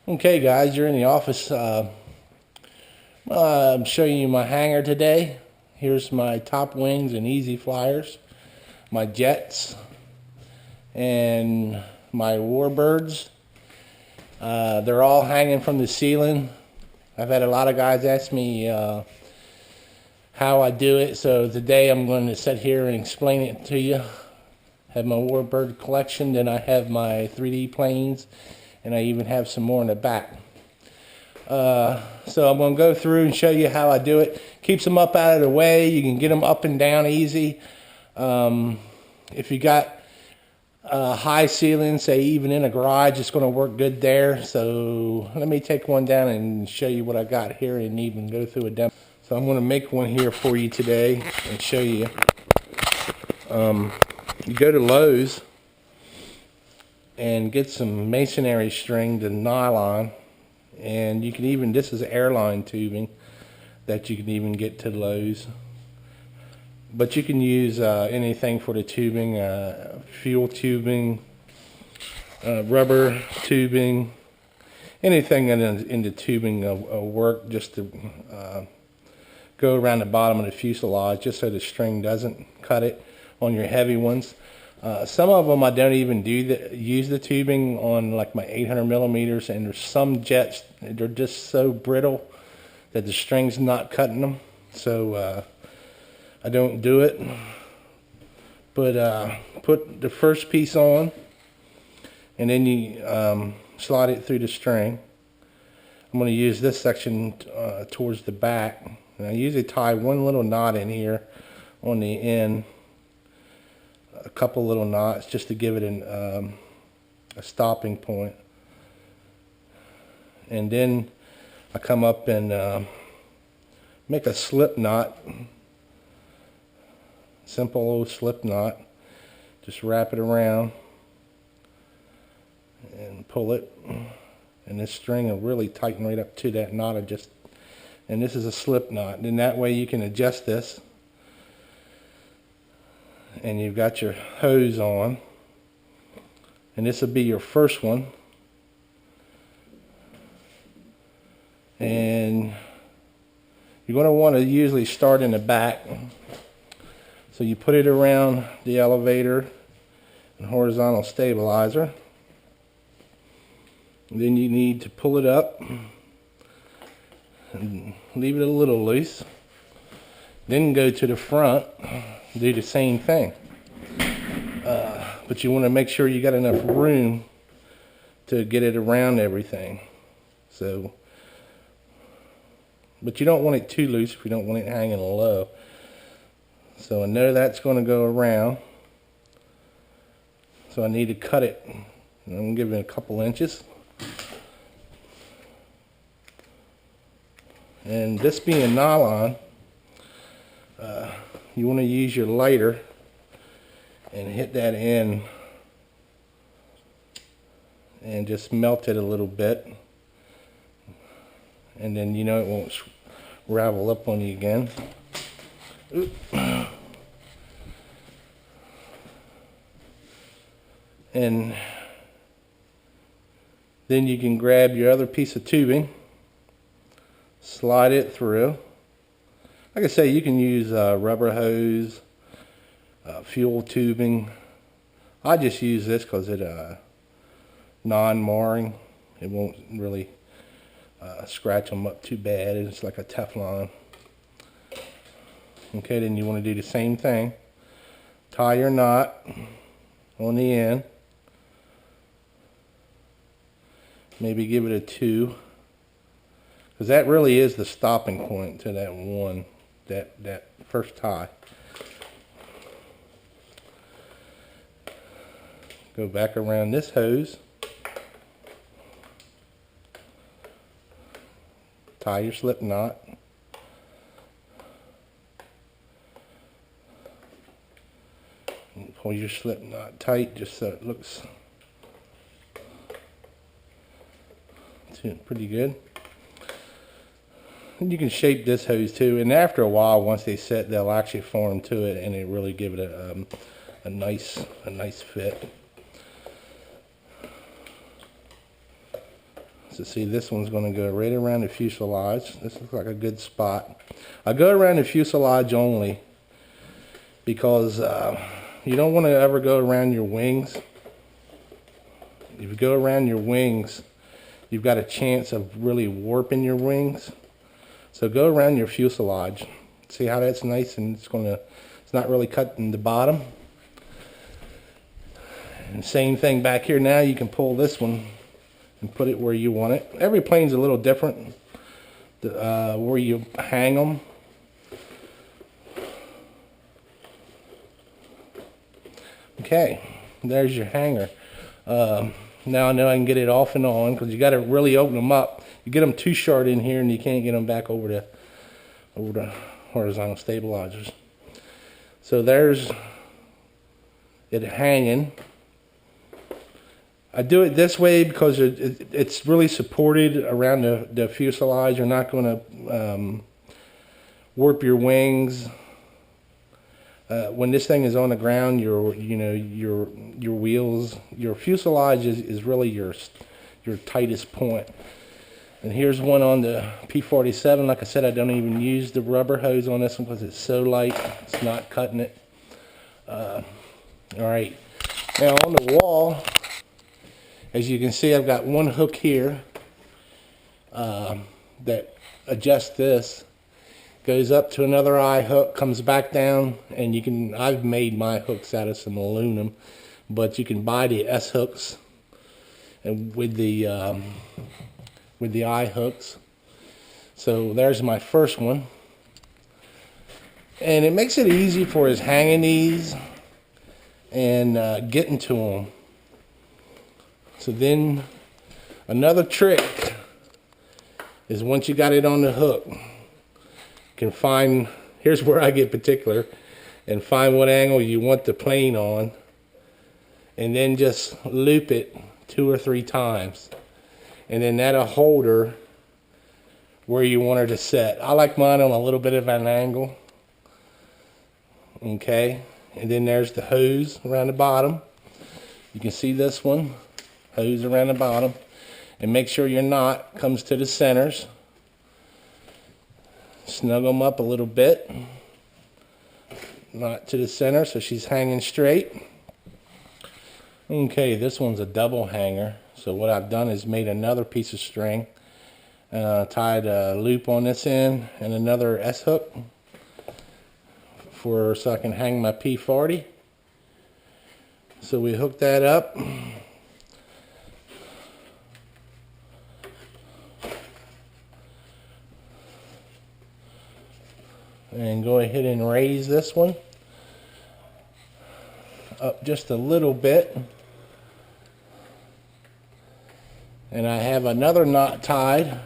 Okay, guys, you're in the office. I'm showing you my hanger today. Here's my top wings and easy flyers, my jets, and my warbirds. They're all hanging from the ceiling. I've had a lot of guys ask me how I do it, so today I'm going to sit here and explain it to you. Have my warbird collection, then I have my 3D planes, and I even have some more in the back. So I'm going to go through and show you how I do it. Keeps them up out of the way. You can get them up and down easy. If you got high ceiling, say even in a garage, it's going to work good there. So let me take one down and show you what I got here and even go through a demo. So I'm going to make one here for you today and show you. You go to Lowe's and get some masonry string to nylon. And you can even, this is airline tubing that you can even get to Lowe's. But you can use anything for the tubing, fuel tubing, rubber tubing, anything in the tubing will work just to go around the bottom of the fuselage just so the string doesn't cut it on your heavy ones. Some of them I don't even use the tubing on, like my 800 millimeters, and there's some jets, they're just so brittle that the string's not cutting them, so I don't do it. But put the first piece on, and then you slide it through the string. I'm going to use this section towards the back, and I usually tie one little knot in here on the end, a couple little knots just to give it a stopping point. And then I come up and make a slip knot, simple old slip knot. Just wrap it around and pull it, and this string will really tighten right up to that knot. And this is a slip knot. Then that way you can adjust this. And you've got your hose on, and this will be your first one, and you're going to want to usually start in the back. So you put it around the elevator and horizontal stabilizer, and then you need to pull it up and leave it a little loose, then go to the front, do the same thing. But you want to make sure you got enough room to get it around everything. So, but you don't want it too loose if you don't want it hanging low. So I know that's going to go around. So I need to cut it. I'm going to give it a couple inches. And this being nylon, you want to use your lighter and hit that in and just melt it a little bit, and then you know it won't ravel up on you again. And then you can grab your other piece of tubing, slide it through. Like I say, you can use rubber hose, fuel tubing. I just use this because it non-marring. It won't really scratch them up too bad. It's like a Teflon. Okay, then you want to do the same thing. Tie your knot on the end. Maybe give it a 2, because that really is the stopping point to that one, that first tie. Go back around this hose, tie your slip knot, and pull your slip knot tight just so it looks pretty good. And you can shape this hose too, and after a while, once they set, they'll actually form to it, and they really give it a nice fit. So see, this one's going to go right around the fuselage. This looks like a good spot. I go around the fuselage only because you don't want to ever go around your wings. If you go around your wings, you've got a chance of really warping your wings. So go around your fuselage. See how that's nice, and it's not really cutting the bottom. And same thing back here. Now you can pull this one and put it where you want it. Every plane's a little different where you hang them. Okay, there's your hanger. Now I know I can get it off and on, because you got to really open them up. You get them too short in here and you can't get them back over the horizontal stabilizers. So there's it hanging. I do it this way because it's really supported around the fuselage. You're not going to warp your wings. When this thing is on the ground, your wheels, your fuselage is really your tightest point. And here's one on the P-47. Like I said, I don't even use the rubber hose on this one because it's so light. It's not cutting it. All right. Now on the wall, as you can see, I've got one hook here that adjusts this. Goes up to another eye hook, comes back down, and I've made my hooks out of some aluminum, but you can buy the S hooks and with the eye hooks. So there's my first one, and it makes it easy for us hanging these and getting to them. So then another trick is, once you got it on the hook, can find, here's where I get particular, and find what angle you want the plane on, and then just loop it 2 or 3 times, and then that'll hold her where you want her to set. I like mine on a little bit of an angle. Okay, and then there's the hose around the bottom. You can see this one, hose around the bottom, and make sure your knot comes to the centers. Snug them up a little bit, not to the center, so she's hanging straight. Okay, this one's a double hanger. So what I've done is made another piece of string, tied a loop on this end and another S hook so I can hang my P-40. So we hook that up. And go ahead and raise this one up just a little bit. And I have another knot tied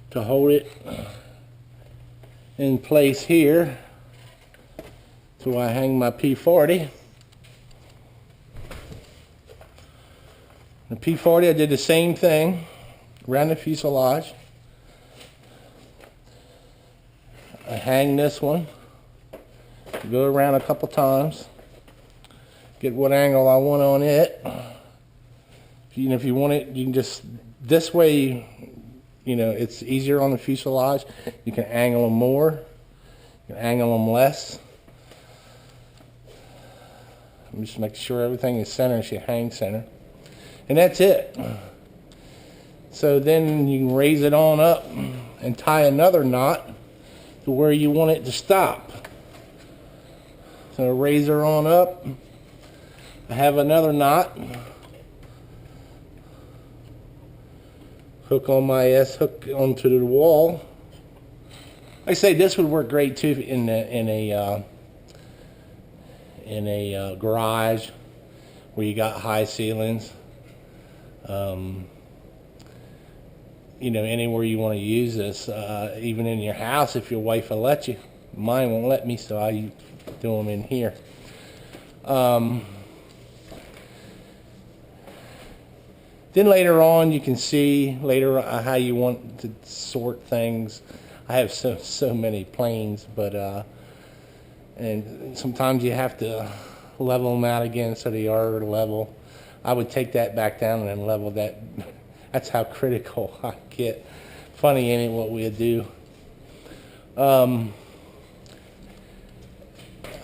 to hold it in place here. So I hang my P-40. The P-40, I did the same thing around the fuselage. I hang this one, go around a couple times, get what angle I want on it. If you want it, you can just, this way, it's easier on the fuselage. You can angle them more, you can angle them less. Just make sure everything is centered, so you hang center. And that's it. So then you can raise it on up and tie another knot to where you want it to stop. So raise her on up. I have another knot. Hook on my S hook onto the wall. Like I say, this would work great too in a garage where you got high ceilings. Anywhere you want to use this, even in your house if your wife will let you. Mine won't let me, so I do them in here. Then later on, you can see how you want to sort things. I have so many planes, but and sometimes you have to level them out again so they are level. I would take that back down and then level that. That's how critical I get. Funny, ain't it, what we'd do?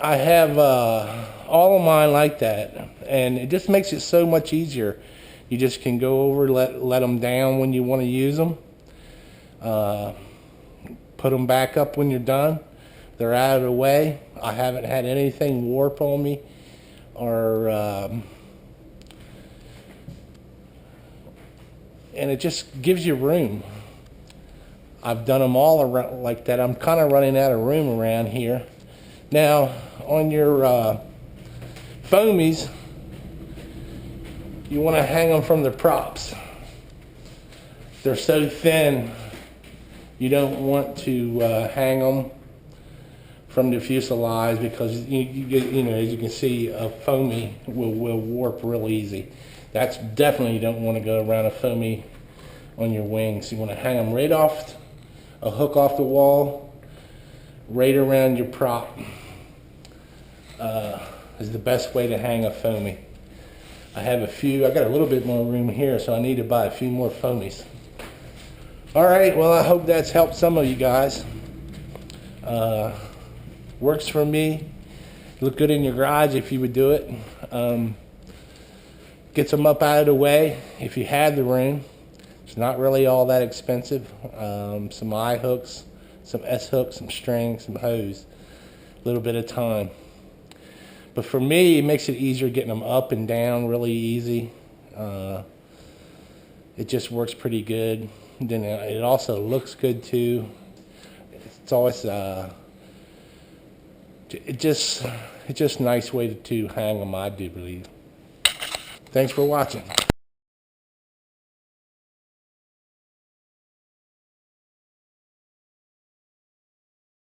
I have all of mine like that, and it just makes it so much easier. You just can go over, let them down when you want to use them. Put them back up when you're done. They're out of the way. I haven't had anything warp on me, or and it just gives you room. I've done them all around like that. I'm kind of running out of room around here. Now, on your foamies, you want to hang them from the props. They're so thin, you don't want to hang them from the fuselage, because you know, as you can see, a foamy will warp real easy. That's definitely, you don't want to go around a foamy on your wings. You want to hang them right off a hook off the wall, right around your prop. Is the best way to hang a foamy. I have a few. I got a little bit more room here, so I need to buy a few more foamies. All right, well, I hope that's helped some of you guys. Works for me. Look good in your garage if you would do it. Gets them up out of the way if you had the room. It's not really all that expensive. Some I hooks, some S hooks, some string, some hose. A little bit of time. But for me, it makes it easier getting them up and down really easy. It just works pretty good. Then it also looks good too. It's always it's just a nice way to hang them, I do believe. Thanks for watching.